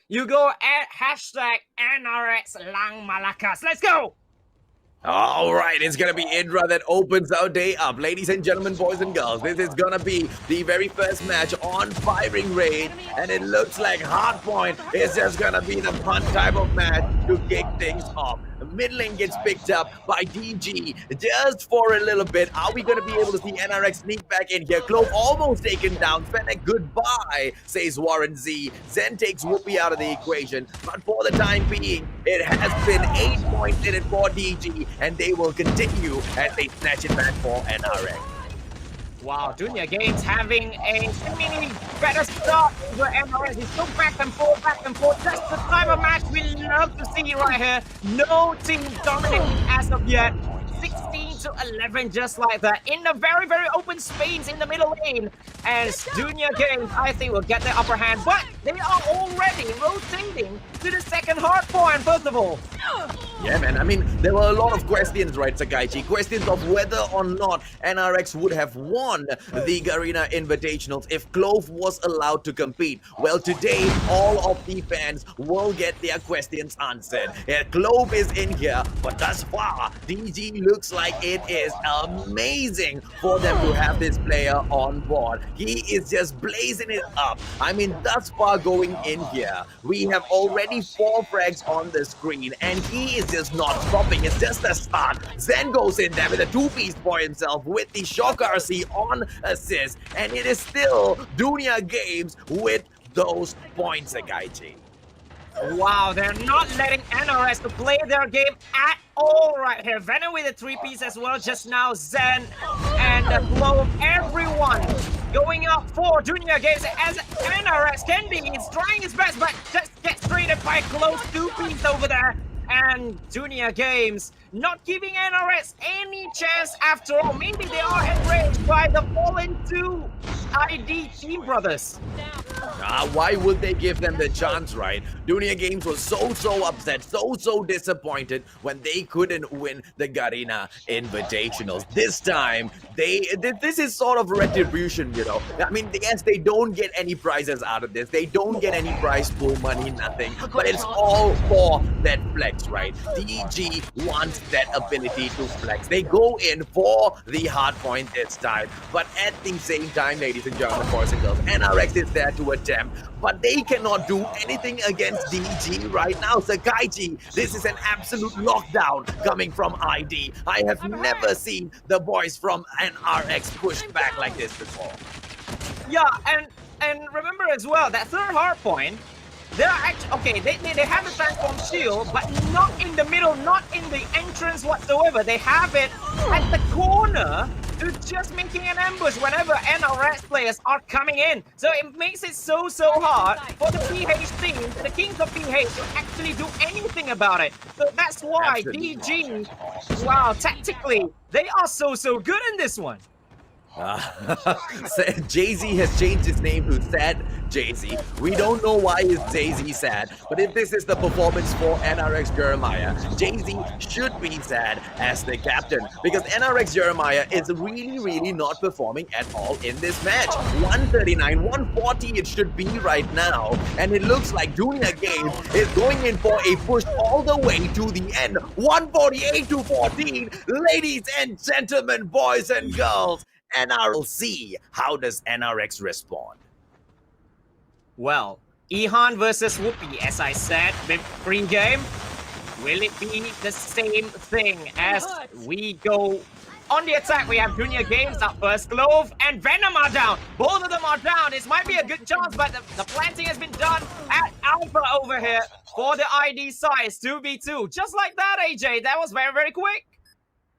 you go at hashtag NRX Lang Malakas. Let's go! All right, it's gonna be Indra that opens our day up. Ladies and gentlemen, boys and girls, this is gonna be the very first match on Firing Range, and it looks like Hardpoint is just gonna be the fun type of match to kick things off. The mid lane gets picked up by DG just for a little bit. Are we gonna be able to see NRX sneak back in here? Clove almost taken down. Fennec, goodbye, says Warren Z. Zen takes Whoopi out of the equation, but for the time being, it has been 8 points in it for DG, and they will continue as they snatch it back for NRX. Wow, Dunjia Games having a seemingly better start over NRX. It's so back and forth, back and forth. That's the type of match we love to see right here. No team dominating as of yet. 16-11, just like that, in the very, very open space in the middle lane. As Dunjia Games, I think, will get the upper hand, but they are already rotating to the second hard point, first of all. Yeah, man. I mean, there were a lot of questions, right, Sakaichi? Questions of whether or not NRX would have won the Garena Invitationals if Clove was allowed to compete. Well, today, all of the fans will get their questions answered. Yeah, Clove is in here, but thus far, DG looks like it is amazing for them to have this player on board. He is just blazing it up. I mean, thus far going in here, we have already 4 frags on the screen, and he is just not stopping. It's just a start. Zen goes in there with a 2-piece for himself with the Shock RC on assist, and it is still Dunjia Games with those points, Sakaichi. Wow, they're not letting NRS to play their game at all right here. Venom with a 3-piece as well just now. Zen and Clove, everyone going up for Dunjia Games as NRS. Kendi is trying his best, but just gets traded by Clove 2-piece over there. And Dunjia Games not giving NRS any chance after all. Maybe they are enraged by the Fallen 2 ID team brothers. Why would they give them the chance, right? Dunjia Games was so upset, so disappointed when they couldn't win the Garena Invitationals. This time, this is sort of retribution, you know. I mean, yes, they don't get any prizes out of this. They don't get any prize pool money, nothing. But it's all for that flex, right? DG wants that ability to flex. They go in for the hard point this time. But at the same time, ladies and gentlemen, boys and girls, NRX is there to attempt, but they cannot do anything against DG right now. Sakaichi, this is an absolute lockdown coming from ID. I have never seen the boys from NRX push back like this before. Yeah, and remember as well, that third hard point, they're actually, okay, they have the transform shield, but not in the middle, not in the entrance whatsoever. They have it at the corner, just making an ambush whenever NRX players are coming in. So it makes it so hard for the PH team, the Kings of PH, to actually do anything about it. So that's why Absolutely. DG, wow, tactically, they are so good in this one. Jay-Z has changed his name to Sad Jay-Z. We don't know why is Jay-Z sad, but if this is the performance for NRX Jeremiah, Jay-Z should be sad as the captain, because NRX Jeremiah is really not performing at all in this match. 139, 140 it should be right now, and it looks like Dunjia Games is going in for a push all the way to the end. 148-14, ladies and gentlemen, boys and girls. NRC, how does NRX respond? Well, Ihan versus Whoopi, as I said, pre-game. Will it be the same thing as we go on the attack? We have Dunjia Games up first. Clove and Venom are down. Both of them are down. This might be a good chance, but the planting has been done at Alpha over here for the ID size 2v2. Just like that, AJ. That was very quick.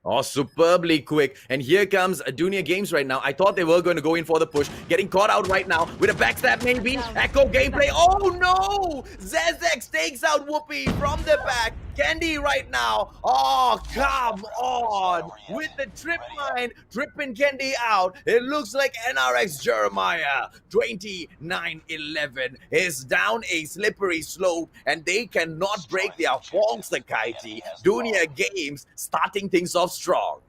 Oh, superbly quick. And here comes Dunjia Games right now. I thought they were going to go in for the push. Getting caught out right now with a backstab maybe. Echo gameplay. Oh no! Zezex takes out Whoopi from the back. Kendi right now. Oh, come on. With the trip line, tripping Kendi out. It looks like NRX Jeremiah 29-11 is down a slippery slope, and they cannot break their fall, Sakaichi. Dunjia Games starting things off strong.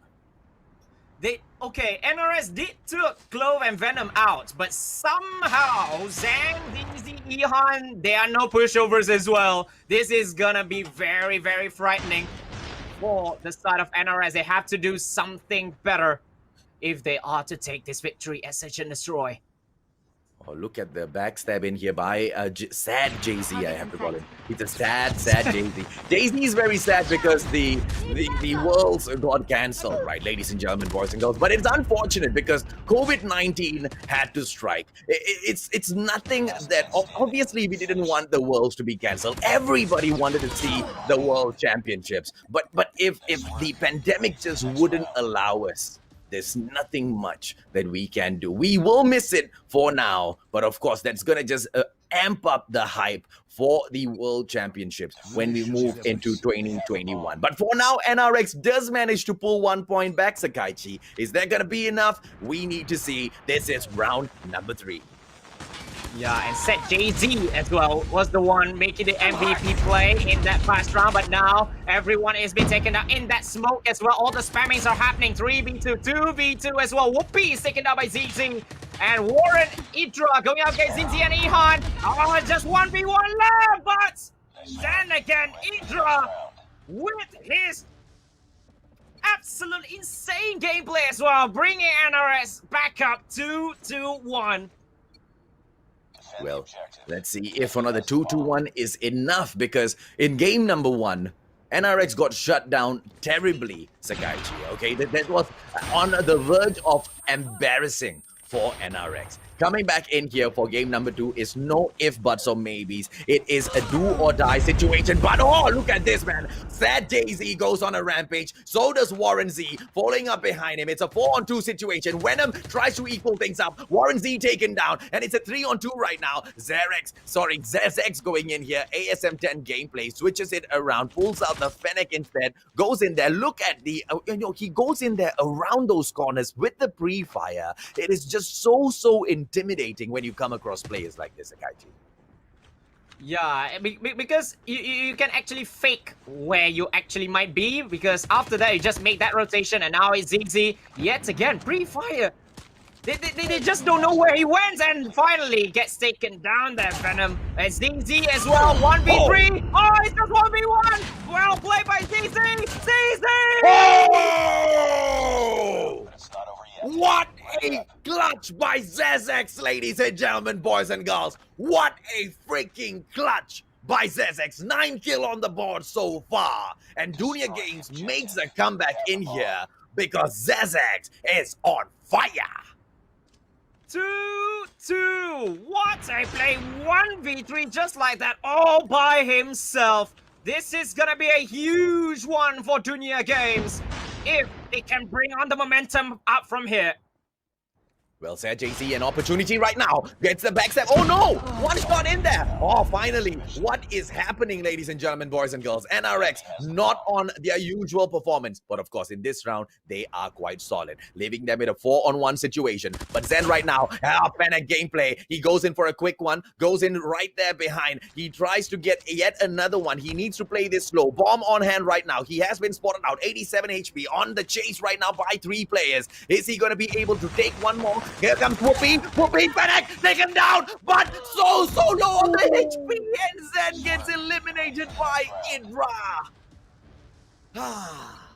Okay, NRS did took Clove and Venom out, but somehow Zhang, DZ, Ihan, there are no pushovers as well. This is gonna be very, very frightening for the side of NRS. They have to do something better if they are to take this victory at Search and Destroy. Oh, look at the backstab in here by sad Jay-Z, I have to call him. He's a sad Jay-Z. Jay-Z is very sad because the Worlds got cancelled, right, ladies and gentlemen, boys and girls. But it's unfortunate because COVID-19 had to strike. It's nothing that, obviously, we didn't want the Worlds to be cancelled. Everybody wanted to see the World Championships. But if the pandemic just wouldn't allow us, there's nothing much that we can do. We will miss it for now, but of course, that's going to just amp up the hype for the World Championships when we move into 2021. But for now, NRX does manage to pull 1 point back, Sakaichi. Is that going to be enough? We need to see. This is round number 3. Yeah, and Set Jay-Z as well was the one making the MVP play in that first round, but now everyone is being taken down in that smoke as well. All the spammings are happening. 3v2, 2v2 as well. Whoopi is taken down by ZZ. And Warren, Idra going up against ZZ and Ihan. Oh, just 1v1 left, but then again, Idra with his absolute insane gameplay as well, bringing NRS back up 2-1. Well, let's see if another 2-1 is enough, because in game number 1, NRX got shut down terribly, Sakaichi, okay? That was on the verge of embarrassing for NRX. Coming back in here for game number 2 is no if, buts, or maybes. It is a do-or-die situation. But oh, look at this, man. Sad Jay-Z goes on a rampage. So does Warren Z, following up behind him. It's a 4-on-2 situation. Venom tries to equal things up. Warren Z taken down. And it's a 3-on-2 right now. Zerx going in here. ASM10 gameplay. Switches it around. Pulls out the Fennec instead. Goes in there. Look at the... he goes in there around those corners with the pre-fire. It is just so intimidating when you come across players like this, Akaichi. Yeah, because you can actually fake where you actually might be, because after that you just make that rotation, and now it's ZZ yet again, pre-fire. They just don't know where he went, and finally gets taken down there, Venom. And ZZ as well, 1v3. Oh, it's just 1v1. Well played by ZZ. ZZ! Oh! What a clutch by Zezex, ladies and gentlemen, boys and girls. What a freaking clutch by Zezex. 9 kills on the board so far. And Dunjia Games makes a comeback in here because Zezex is on fire. 2-2. What a play. 1v3 just like that, all by himself. This is gonna be a huge one for Dunjia Games if they can bring on the momentum up from here. Well said, JC. An opportunity right now. Gets the backstab. Oh no! One shot in there. Oh, finally. What is happening, ladies and gentlemen, boys and girls? NRX not on their usual performance. But of course, in this round, they are quite solid, leaving them in a 4-on-1 situation. But Zen right now, Fennec gameplay. He goes in for a quick one. Goes in right there behind. He tries to get yet another one. He needs to play this slow. Bomb on hand right now. He has been spotted out. 87 HP on the chase right now by 3 players. Is he going to be able to take one more? Here comes Whoopi. Whoopi, Fennec, take him down. But so low on the HP. And Zen gets eliminated by Idra.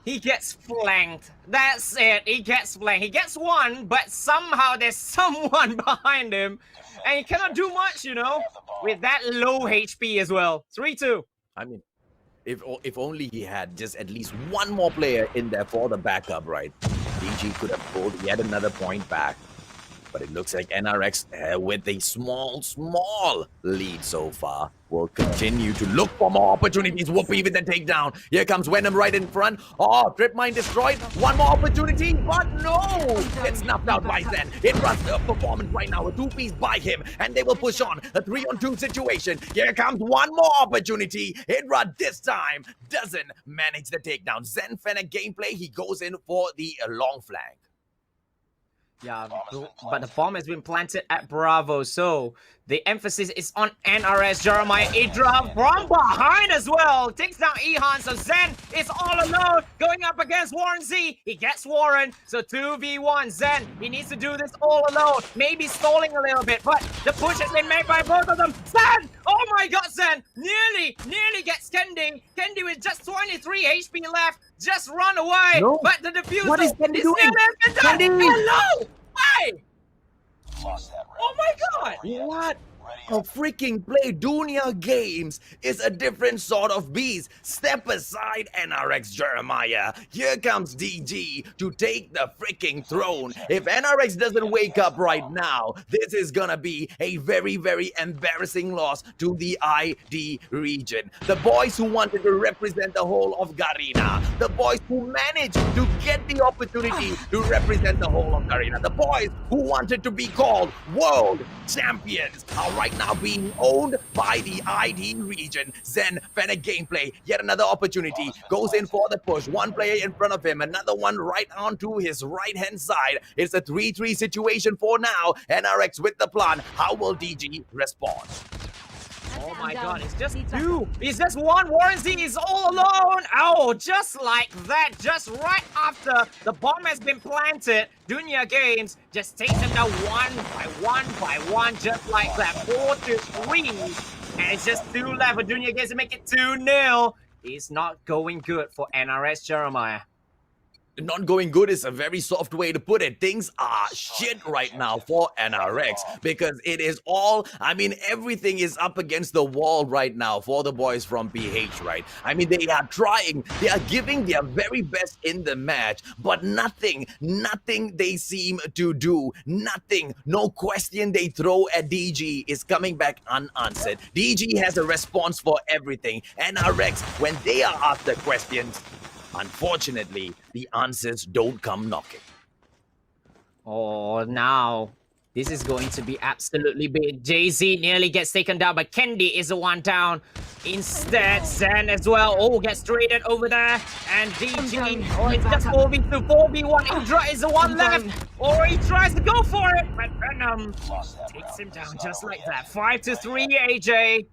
He gets flanked. That's it. He gets flanked. He gets one, but somehow there's someone behind him. And he cannot do much, you know, with that low HP as well. 3-2. I mean, if only he had just at least one more player in there for the backup, right? DG could have pulled yet another point back. But it looks like NRX, with a small lead so far, will continue to look for more opportunities. Whoopi with the takedown. Here comes Venom right in front. Oh, Trip Mine destroyed. One more opportunity, but no! It's snuffed out by Zen. It runs the performance right now. A 2-piece by him, and they will push on. A 3-on-2 situation. Here comes one more opportunity. Hydra this time doesn't manage the takedown. Zen Fennec gameplay. He goes in for the long flank. Yeah, but the bomb has been planted at Bravo, so the emphasis is on NRX Jeremiah. Idra from behind as well. Takes down Ihan, so Zen is all alone going up against Warren Z. He gets Warren, so 2v1. Zen, he needs to do this all alone. Maybe stalling a little bit, but the push has been made by both of them. Zen! Oh my god, Zen! Nearly gets Kendi. Kendi with just 23 HP left. Just run away. No. But the defusal What is Kendi doing? Kendi! Hello! Why? Oh my god! What a freaking play. Dunjia Games is a different sort of beast. Step aside, NRX Jeremiah. Here comes DG to take the freaking throne. If NRX doesn't wake up right now, this is gonna be a very, very embarrassing loss to the ID region. The boys who wanted to represent the whole of Garena. The boys who managed to get the opportunity to represent the whole of Garena. The boys who wanted to be called world champions are right now being owned by the ID region. Zen, Fennec gameplay, yet another opportunity, goes in for the push. One player in front of him, another one right onto his right-hand side. It's a 3-3 situation for now. NRX with the plan. How will DG respond? Oh my god, it's just two. It's just one. Warren Z is all alone. Oh, just like that. Just right after the bomb has been planted, Dunjia Games just takes them down one by one, just like that. 4-3. And it's just two left for Dunjia Games to make it 2-0. It's not going good for NRX Jeremiah. Not going good is a very soft way to put it. Things are shit right now for NRX because it is all, I mean, everything is up against the wall right now for the boys from PH, right? I mean, they are trying, they are giving their very best in the match, but nothing they seem to do, nothing, no question they throw at DG is coming back unanswered. DG has a response for everything. NRX, when they are asked the questions, unfortunately, the answers don't come knocking. Oh, now this is going to be absolutely big. Jay-Z nearly gets taken down, but Kendi is the one down. Instead, Zen as well. Oh, gets traded over there. And DG, oh, it's just 4v2, 4v1. Idra is the one left. Or he tries to go for it, but Venom takes him down just like that. 5-3, AJ.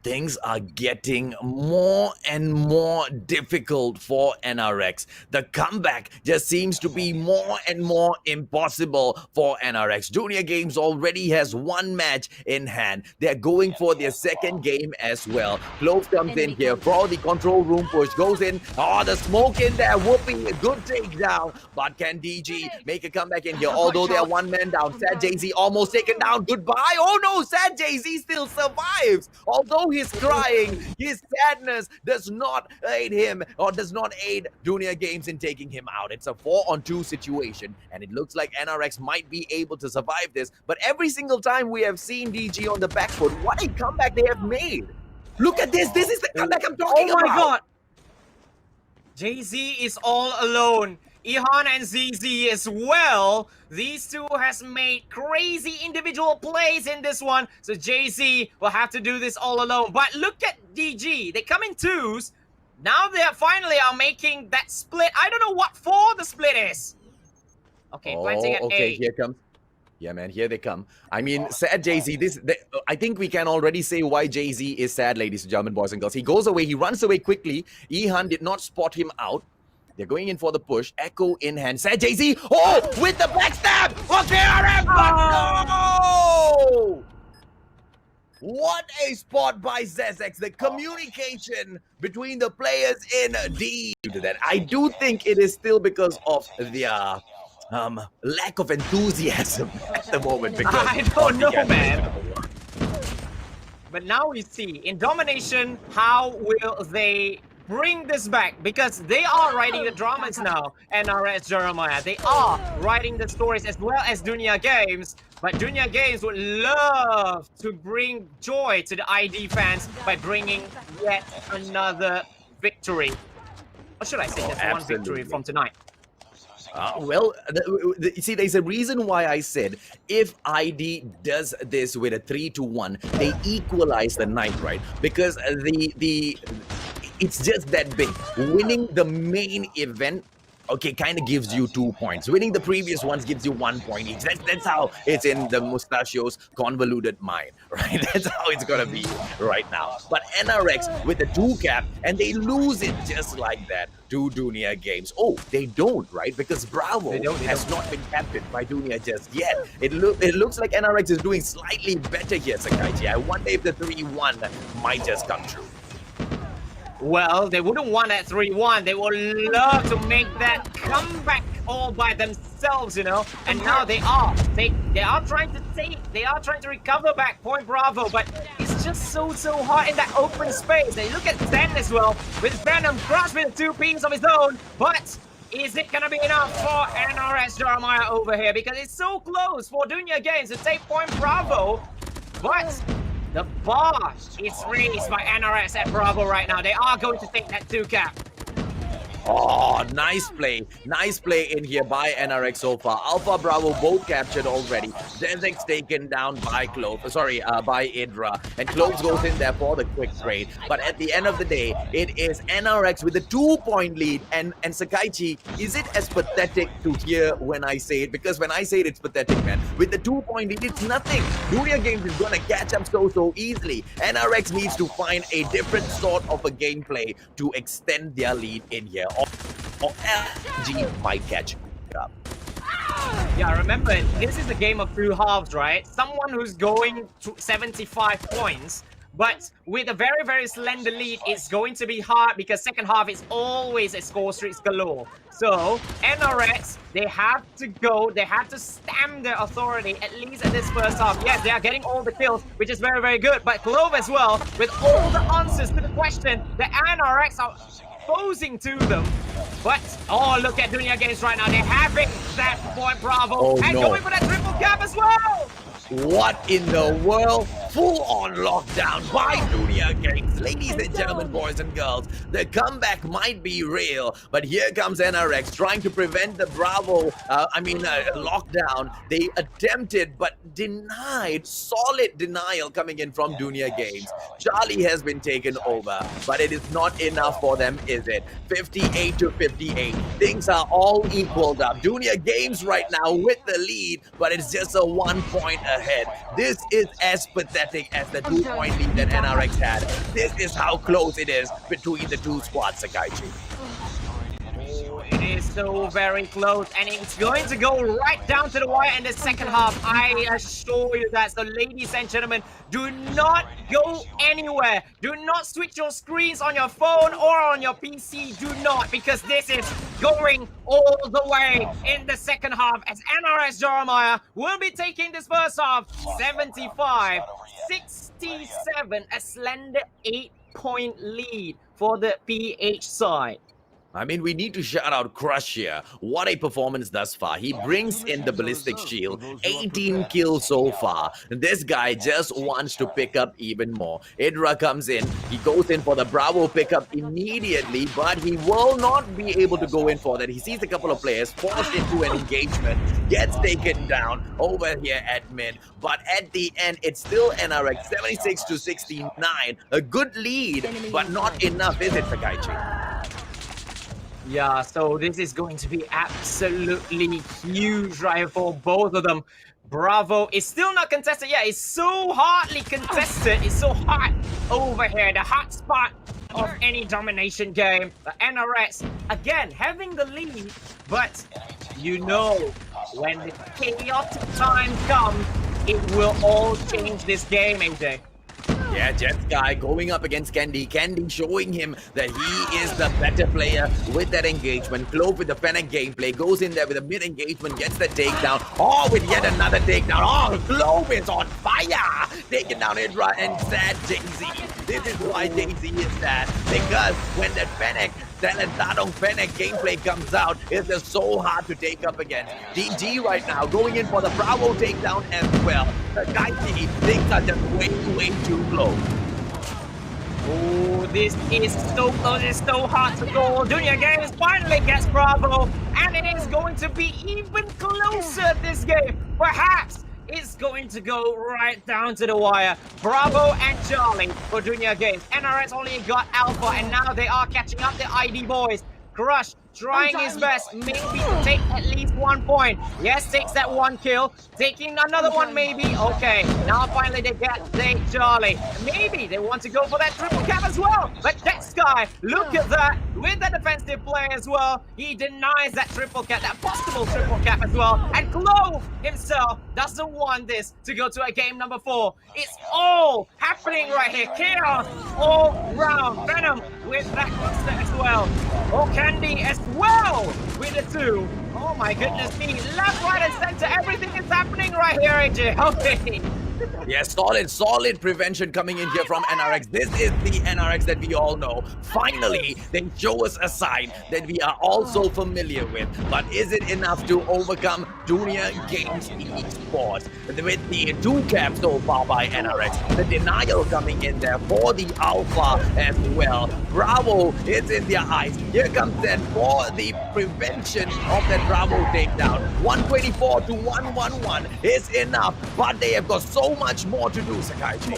Things are getting more and more difficult for NRX. The comeback just seems to be more and more impossible for NRX. Dunjia Games already has one match in hand. They're going for their second game as well. Clove comes in here for the control room push. Goes in. Oh, the smoke in there. Whooping. Good takedown. But can DG make a comeback in here? Although they're one man down. Sad Jay-Z almost taken down. Goodbye. Oh no, Sad Jay-Z still survives. Although he's crying, his sadness does not aid him or does not aid Dunjia Games in taking him out. It's a 4-on-2 situation, and it looks like NRX might be able to survive this. But every single time we have seen DG on the back foot, what a comeback they have made. Look at this. This is the comeback I'm talking about. Oh my god. Jay-Z is all alone. Ihan and ZZ as well. These two has made crazy individual plays in this one. So Jay-Z will have to do this all alone. But look at DG. They come in twos. Now they finally are making that split. I don't know what for the split is. Okay, planting at okay, A. here comes. Yeah, man, here they come. I mean, sad Jay-Z. I think we can already say why Jay-Z is sad, ladies and gentlemen, boys and girls. He goes away. He runs away quickly. Ihan did not spot him out. They're going in for the push. Echo in hand. Sad Jay-Z. Oh, with the backstab. Okay, no! What a spot by Zezex. The communication between the players in D. To that, I do think it is still because of their lack of enthusiasm at the moment. Because I don't know, man. But now we see in Domination, how will they bring this back? Because they are writing the dramas now, NRX Jeremiah. They are writing the stories as well as Dunjia Games. But Dunjia Games would love to bring joy to the ID fans by bringing yet another victory. Or should I say just one victory from tonight? Well, see, there's a reason why I said if ID does this with a 3-1, they equalize the night, right? Because it's just that big. Winning the main event okay, kind of gives you 2 points. Winning the previous ones gives you 1 point each. That's how it's in the Mustachio's convoluted mind, right? That's how it's gonna be right now. But NRX with the 2 cap, and they lose it just like that to Dunjia Games. Oh, they don't, right? Because Bravo They don't. has not been captured by Dunjia just yet. It looks like NRX is doing slightly better here, Sakaichi. I wonder if the 3-1 might just come true. Well, they wouldn't want that 3-1. They would love to make that comeback all by themselves, you know. And now they are. They are trying to take. They are trying to recover back Point Bravo, but it's just so hard in that open space. They look at Zen as well with Venom Crush with the 2 pings of his own, but is it gonna be enough for NRX Jeremiah over here? Because it's so close for Dunjia Games to take Point Bravo, but the bar is raised by NRX at Bravo right now. They are going to take that 2 cap. Oh, nice play. Nice play in here by NRX so far. Alpha Bravo both captured already. Zenzek's taken down by by Idra. And Cloves goes in there for the quick trade. But at the end of the day, it is NRX with a 2-point lead. And Sakaichi, is it as pathetic to hear when I say it? Because when I say it, it's pathetic, man. With the 2-point lead, it's nothing. Dunjia Games is going to catch up so easily. NRX needs to find a different sort of a gameplay to extend their lead in here. Or LG might catch up. Yeah, remember, this is a game of 2 halves, right? Someone who's going to 75 points, but with a very slender lead, it's going to be hard because second half is always a score streaks galore. So, NRX, they have to stamp their authority, at least at this first half. Yes, they are getting all the kills, which is very good, but Clove as well, with all the answers to the question, the NRX are posing to them. But, oh, look at Dunjia Games right now. They're having that Point Bravo and going for that triple cap as well. What in the world? Full-on lockdown by Dunjia Games. Ladies and gentlemen, boys and girls, the comeback might be real, but here comes NRX trying to prevent the Bravo, lockdown. They attempted but denied. Solid denial coming in from Dunjia Games. Charlie has been taken over, but it is not enough for them, is it? 58-58. Things are all equaled up. Dunjia Games right now with the lead, but it's just a 1 point ahead. This is as pathetic as the 2-point lead that NRX had. This is how close it is between the 2 squads, Sakaichi. It is so very close, and it's going to go right down to the wire in the second half. I assure you that. So, ladies and gentlemen, do not go anywhere. Do not switch your screens on your phone or on your PC. Do not, because this is going all the way in the second half as NRX Jeremiah will be taking this first half 75-67, a slender 8-point lead for the PH side. I mean, we need to shout out Crush here. What a performance thus far. He brings in the Ballistic Shield. 18 kills so far. This guy just wants to pick up even more. Idra comes in. He goes in for the Bravo pickup immediately, but he will not be able to go in for that. He sees a couple of players forced into an engagement. Gets taken down over here at mid. But at the end, it's still NRX 76-69. A good lead, but not enough, is it, Sakaichi? Yeah, so this is going to be absolutely huge right for both of them. Bravo is still not contested. Yeah, it's so hardly contested. It's so hot over here. The hot spot of any domination game. But NRX, again, having the lead. But you know, when the chaotic time comes, it will all change this game, AJ. Yeah, Jet Sky going up against Candy. Candy showing him that he is the better player with that engagement. Clove with the Fennec gameplay. Goes in there with a mid engagement. Gets the takedown. Oh, with yet another takedown. Oh, Clove is on fire. Taking down Idra and sad Daisy. This is why Daisy is sad. Because when that Fennec Tadong Fennec gameplay comes out, it's just so hard to take up again. DG right now going in for the Bravo takedown as well. The guy things are just way too close. Oh, this is so close. It's so hard to go. Dunjia Games finally gets Bravo, and it is going to be even closer this game. Perhaps it's going to go right down to the wire. Bravo and Charlie for Dunjia Games. NRX only got Alpha, and now they are catching up the ID boys. Crush trying his best, maybe to take at least 1 point. Yes, takes that 1 kill, taking another one maybe. Okay, now finally they get the Charlie. Maybe they want to go for that triple cap as well. But that Sky, look at that, with the defensive play as well. He denies that triple cap, that possible triple cap as well. And Clove himself doesn't want this to go to a game number 4. It's all happening right here. Chaos all round. Venom with that cluster as well. Oh, Candy as well with the 2. Oh my goodness me. Left, right, and center. Everything is happening right here, AJ. Okay. Yeah, solid prevention coming in here from NRX. This is the NRX that we all know. Finally, they show us a side that we are also familiar with. But is it enough to overcome Dunjia Games Esports? With the 2 caps so far by NRX, the denial coming in there for the Alpha as well. Bravo is in their eyes. Here comes then for the prevention of that Bravo takedown. 124 to 111 is enough, but they have got so much more to do, Sakaichi.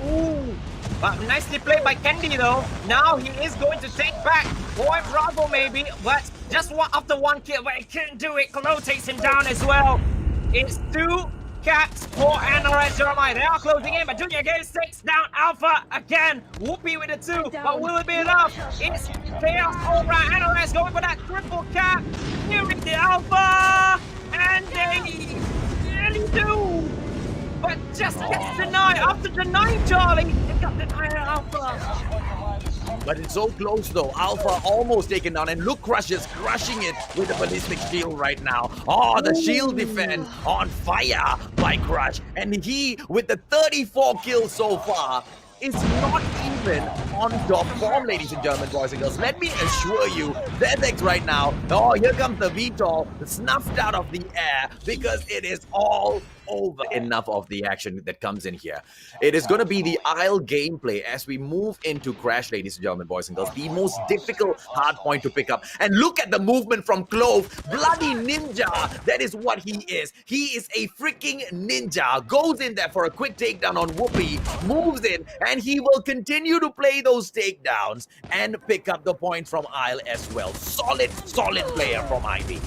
Ooh, but nicely played by Candy though. Now he is going to take back Boy Bravo maybe, but just after 1 kill, but he couldn't do it. Clo takes him down as well. It's 2 caps for NRX Jeremiah. They are closing in, but Dunjia Games takes down Alpha again. Whoopi with the 2, but will it be enough? It's chaos over NRX going for that triple cap. Nearing the Alpha, and they really do. But just gets denied. After denying Charlie, they got denied Alpha. But it's so close though. Alpha almost taken down, and look, Crush is crushing it with the ballistic shield right now. Oh, the shield defense on fire by Crush. And he, with the 34 kills so far, is not even on top form, ladies and gentlemen, boys and girls. Let me assure you, ZX right now, oh, here comes the VTOL, snuffed out of the air, because it is all over. Enough of the action that comes in here. It is going to be the Isle gameplay as we move into Crash, ladies and gentlemen, boys and girls. The most difficult hard point to pick up. And look at the movement from Clove. Bloody ninja. That is what he is. He is a freaking ninja. Goes in there for a quick takedown on Whoopi. Moves in, and he will continue to play those takedowns and pick up the points from Isle as well. Solid player from ID.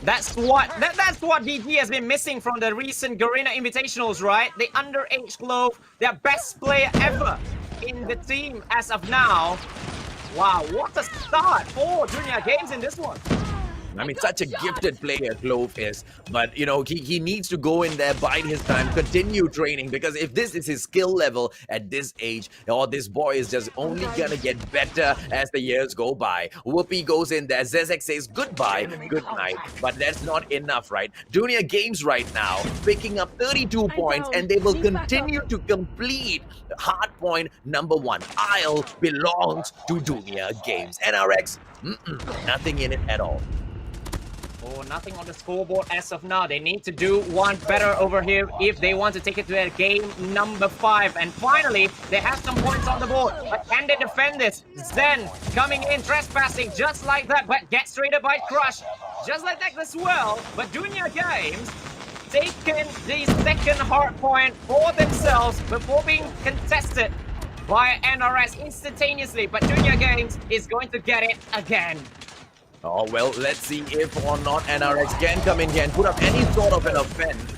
That's what DG has been missing from the recent Garena Invitationals, right? The underage Clove, their best player ever in the team as of now. Wow, what a start for Dunjia Games in this one. I mean, such a gifted player Clove is, but you know, he needs to go in there, bide his time, continue training, because if this is his skill level at this age, oh, this boy is just only gonna get better as the years go by. Whoopi goes in there, Zezek says goodbye, good night, but that's not enough, right? Dunjia Games right now picking up 32 points, and they will continue to complete Hardpoint number 1. Isle belongs to Dunjia Games. NRX, nothing in it at all. Oh, nothing on the scoreboard as of now. They need to do one better over here if they want to take it to their game number 5. And finally, they have some points on the board. But can they defend this? Zen coming in, trespassing just like that, but gets traded by Crush. Just like that as well. But Dunjia Games taking the second hard point for themselves before being contested by NRS instantaneously. But Dunjia Games is going to get it again. Oh, well, let's see if or not NRX can come in here and put up any sort of an offense.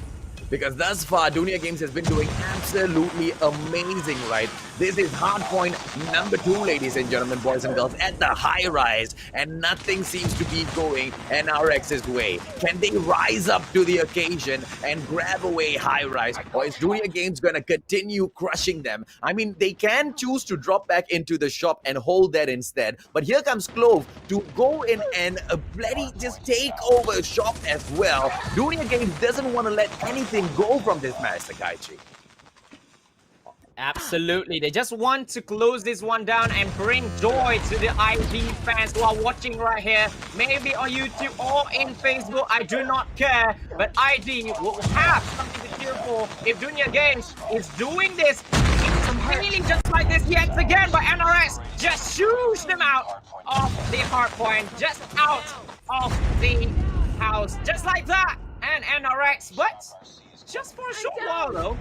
Because thus far, Dunjia Games has been doing absolutely amazing, right? This is Hardpoint number 2, ladies and gentlemen, boys and girls, at the high rise. And nothing seems to be going NRX's way. Can they rise up to the occasion and grab away high rise? Or is Dunjia Games going to continue crushing them? I mean, they can choose to drop back into the shop and hold that instead. But here comes Clove to go in and bloody just take over shop as well. Dunjia Games doesn't want to let anything go from this match, Sakaichi. Absolutely. They just want to close this one down and bring joy to the ID fans who are watching right here. Maybe on YouTube or in Facebook. I do not care. But ID will have something to cheer for if Dunjia Games is doing this. It's really just like this yet again. But NRX just shoots them out of the hard point. Just out of the house. Just like that. And NRX, but just for a short while though.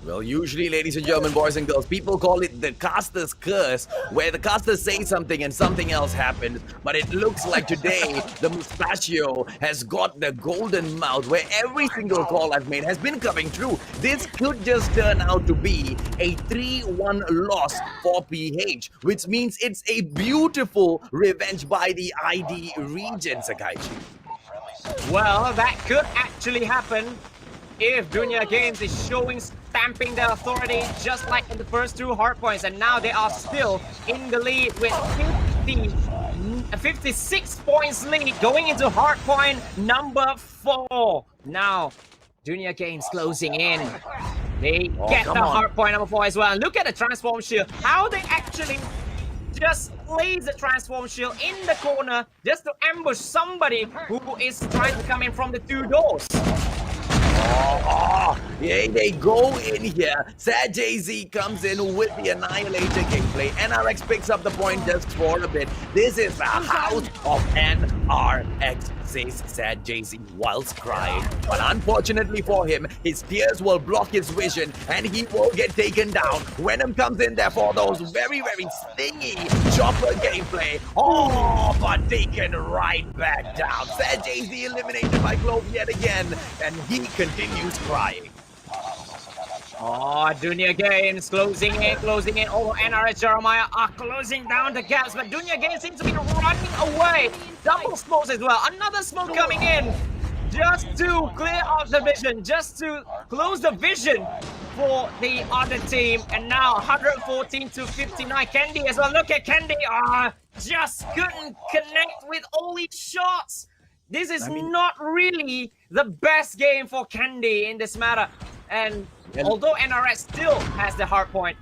Well, usually, ladies and gentlemen, boys and girls, people call it the caster's curse, where the caster says something and something else happens. But it looks like today, the Mustachio has got the golden mouth, where every single call I've made has been coming true. This could just turn out to be a 3-1 loss for PH, which means it's a beautiful revenge by the ID region, Sakaichi. Well, that could actually happen if Dunjia Games is stamping their authority just like in the first two hardpoints, and now they are still in the lead with 56 points lead going into hardpoint number 4. Now, Dunjia Games closing in. They get the hardpoint number 4 as well. And look at the transform shield. How they actually just place the transform shield in the corner just to ambush somebody who is trying to come in from the 2 doors. Yeah, they go in here. Sad Jay-Z comes in with the Annihilator gameplay. NRX picks up the point just for a bit. This is a house of NRX, says Sad Jay-Z whilst crying. But unfortunately for him, his tears will block his vision and he will get taken down. Venom comes in there for those very, very stingy chopper gameplay. Oh, but taken right back down. Sad Jay-Z eliminated by Clove yet again, and he continues crying. Oh, Dunjia Games closing in. Oh, NRX Jeremiah are closing down the gaps, but Dunjia Games seems to be running away. Double smokes as well. Another smoke coming in just to clear out the vision, just to close the vision for the other team. And now 114 to 59. Candy as well. Look at Candy. Just couldn't connect with all his shots. This is not really the best game for Candy in this matter. And although NRX still has the hard point.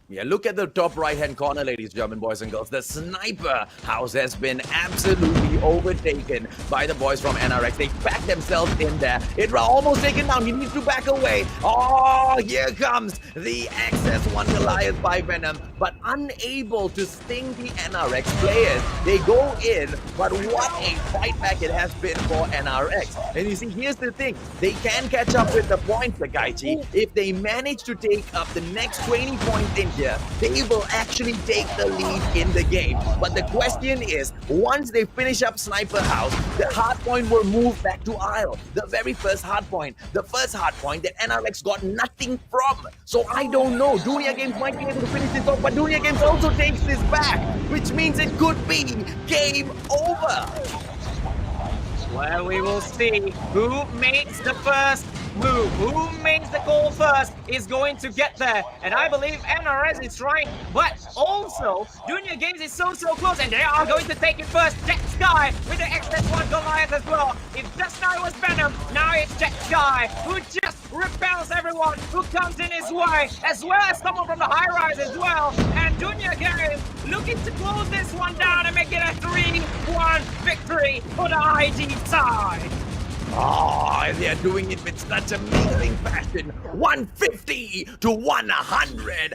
Yeah, look at the top right-hand corner, ladies and gentlemen, boys and girls. The sniper house has been absolutely overtaken by the boys from NRX. They packed themselves in there. Idra almost taken down. He needs to back away. Oh, here comes the XS1 Goliath by Venom, but unable to sting the NRX players. They go in, but what a fight back it has been for NRX. And you see, here's the thing. They can catch up with the points, Sakaichi. If they manage to take up the next 20 points in here, they will actually take the lead in the game. But the question is, once they finish up Sniper House, the hard point will move back to Isle. The very first hard point. The first hard point that NRX got nothing from. So I don't know. Dunjia Games might be able to finish this off, but Dunjia Games also takes this back, which means it could be game over. Well, we will see who makes the first move. Who makes the goal first is going to get there. And I believe NRS is trying, but also Dunjia Games is so close, and they are going to take it first. Jet Sky with the XS1 Goliath as well. If just now it was Venom, now it's Jet Sky who just repels everyone who comes in his way, as well as someone from the high rise as well. And Dunjia Games looking to close this one down and make it a 3-1 victory for the ID side. Oh, they're doing it with such amazing fashion. 150 to 100.